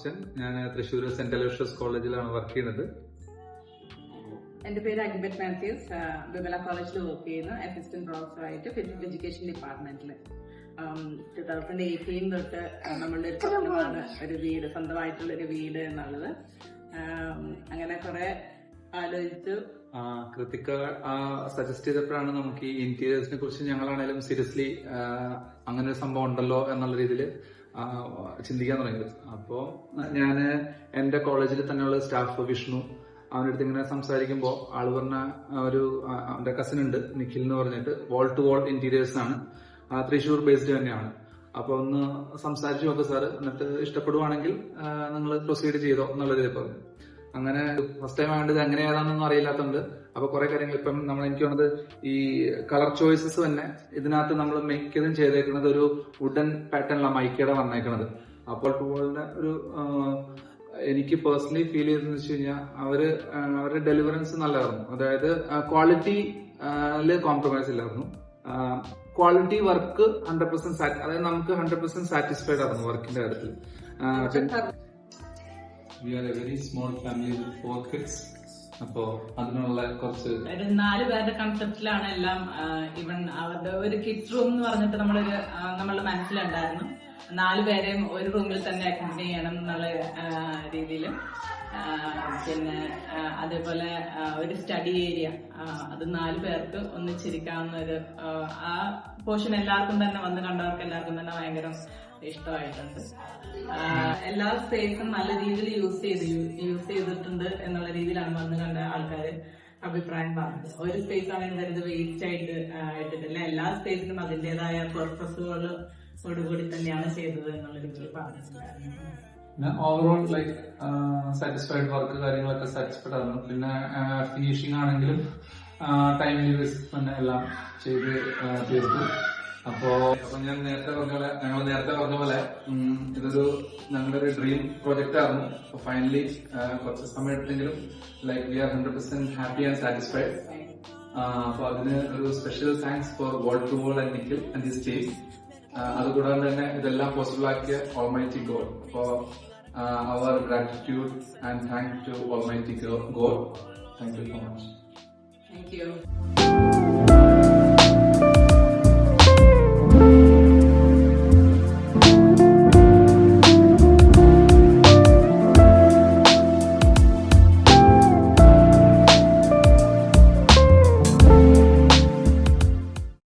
Sebastian. ഞാൻ Thrissur saint Aloysius കോളേജിലാണ് work ചെയ്യുന്നത്. എന്റെ പേര് അഗ്ബറ്റ് മാത്യൂസ്. വിമല കോളേജിൽ വർക്ക് ചെയ്യുന്നു. അസിസ്റ്റന്റ് പ്രൊഫസർ ആയിട്ട് ഫിസിക്കൽ എഡ്യൂക്കേഷൻ ഡിപ്പാർട്ട്മെന്റിൽ. 2018 തൊട്ട് നമ്മളുടെ ഒരു സ്വപ്നമാണ് ഒരു വീട്, സ്വന്തമായിട്ടുള്ള ഒരു വീട് എന്നുള്ളത്. അങ്ങനെ കുറെ ആലോചിച്ചു. കൃതിക സജസ്റ്റ് ചെയ്തപ്പോഴാണ് നമുക്ക് ഈ ഇന്റീരിയേഴ്സിനെ കുറിച്ച് ഞങ്ങളാണേലും സീരിയസ്ലി അങ്ങനെ ഒരു സംഭവം ഉണ്ടല്ലോ എന്നുള്ള രീതിയിൽ ചിന്തിക്കാൻ തുടങ്ങിയത്. അപ്പോ ഞാന് എന്റെ കോളേജിൽ തന്നെയുള്ള സ്റ്റാഫ് വിഷ്ണു അവന്റെ അടുത്ത് ഇങ്ങനെ സംസാരിക്കുമ്പോൾ ആള് പറഞ്ഞ അവന്റെ കസിൻ ഉണ്ട് നിഖിൽ എന്ന് പറഞ്ഞിട്ട്, വാൾ ടു വാൾ ഇന്റീരിയേഴ്സ് ആണ്, തൃശ്ശൂർ ബേസ്ഡ് തന്നെയാണ്. അപ്പൊ ഒന്ന് സംസാരിച്ചു നോക്കുക സാറ്, എന്നിട്ട് ഇഷ്ടപ്പെടുവാണെങ്കിൽ നിങ്ങൾ പ്രൊസീഡ് ചെയ്തോ എന്നുള്ള രീതിയിൽ പറഞ്ഞു. അങ്ങനെ ഫസ്റ്റ് ടൈം ആവേണ്ടത് എങ്ങനെ ഏതാണെന്നൊന്നും അറിയില്ലാത്തതുണ്ട്. അപ്പൊ കുറെ കാര്യങ്ങൾ ഇപ്പം എനിക്ക് തോന്നുന്നത് ഈ കളർ ചോയ്സസ് തന്നെ ഇതിനകത്ത് നമ്മൾ മിക്കതും ചെയ്തേക്കുന്നത് ഒരു വുഡൻ പാറ്റേണിലാണ് മൈക്കയുടെ വന്നേക്കുന്നത്. അപ്പോൾ ടൂളിന്റെ ഒരു എനിക്ക് പേഴ്സണലി ഫീൽ ചെയ്തെന്ന് വെച്ച് കഴിഞ്ഞാൽ അവരുടെ ഡെലിവറൻസ് നല്ലതായിരുന്നു. അതായത് ക്വാളിറ്റിയില് കോംപ്രമൈസ് ഇല്ലായിരുന്നു. ക്വാളിറ്റി വർക്ക് 100% അതായത് നമുക്ക് 100% സാറ്റിസ്ഫൈഡ് ആയിരുന്നു വർക്കിന്റെ കാര്യത്തിൽ. We are a very small family with 4 kids. അപ്പോ അതിനുള്ള കുറച്ച് 4 പേരുടെ കൺസെപ്റ്റിലാണ് എല്ലാം. ഈവൻ അവരുടെ ഒരു കിഡ്സ് റൂം എന്ന് പറഞ്ഞിട്ട് നമ്മളുടെ മനസ്സിലുണ്ടായിരുന്നു. 4 പേരെയും ഒരു റൂമിൽ തന്നെ അക്കോമഡേറ്റ് ചെയ്യണം എന്നുള്ള രീതിയിൽ. പിന്നെ അതേപോലെ ഒരു സ്റ്റഡി ഏരിയ, അത് 4 പേർക്ക് ഒന്നിച്ചിരിക്കാവുന്ന ഒരു ആ പോർഷൻ എല്ലാവർക്കും തന്നെ വന്ന് കണ്ടവർക്ക് എല്ലാവർക്കും തന്നെ ഭയങ്കര ഇഷ്ടമായിട്ടുണ്ട്. എല്ലാ സ്പേസും നല്ല രീതിയിൽ യൂസ് ചെയ്തിട്ടുണ്ട് എന്നുള്ള രീതിയിലാണ് വന്ന് കണ്ട ആൾക്കാർ അഭിപ്രായം പറഞ്ഞത്. ഒരു സ്പേസ് ആണെങ്കിൽ വരുന്നത് വേസ്റ്റ് ആയിട്ട് ഇട്ടിട്ടില്ല, എല്ലാ സ്പേസിനും അതിന്റേതായ പർപ്പസുകളോടുകൂടി തന്നെയാണ് ചെയ്തത് എന്നുള്ള രീതിയിൽ പറഞ്ഞിട്ടുണ്ടായിരുന്നു. ഓവറോൾ ലൈക്ക് സാറ്റിസ്ഫൈഡ് വർക്ക് കാര്യങ്ങളൊക്കെ സാറ്റിസ്ഫൈഡ് ആയിരുന്നു. പിന്നെ ഫിനിഷിംഗ് ആണെങ്കിലും ടൈമിൽ തന്നെ എല്ലാം ചെയ്ത് തീർത്തു. അപ്പോ ഞങ്ങൾ നേരത്തെ പറഞ്ഞ പോലെ ഇതൊരു ഞങ്ങളുടെ ഒരു ഡ്രീം പ്രോജക്റ്റ് ആയിരുന്നു. അപ്പൊ ഫൈനലി കുറച്ച് സമയം എടുത്തെങ്കിലും like we are 100% happy and satisfied. അപ്പൊ അതിന് ഒരു special thanks for wall to wall and Nikhil and his team. അതുകൂടാതെ തന്നെ ഇതെല്ലാം പോസിബിൾ ആക്കിയ ഓൾമൈറ്റി ഗോഡ്. അപ്പോ our gratitude and thank to almighty God. Thank you so much. Thank you.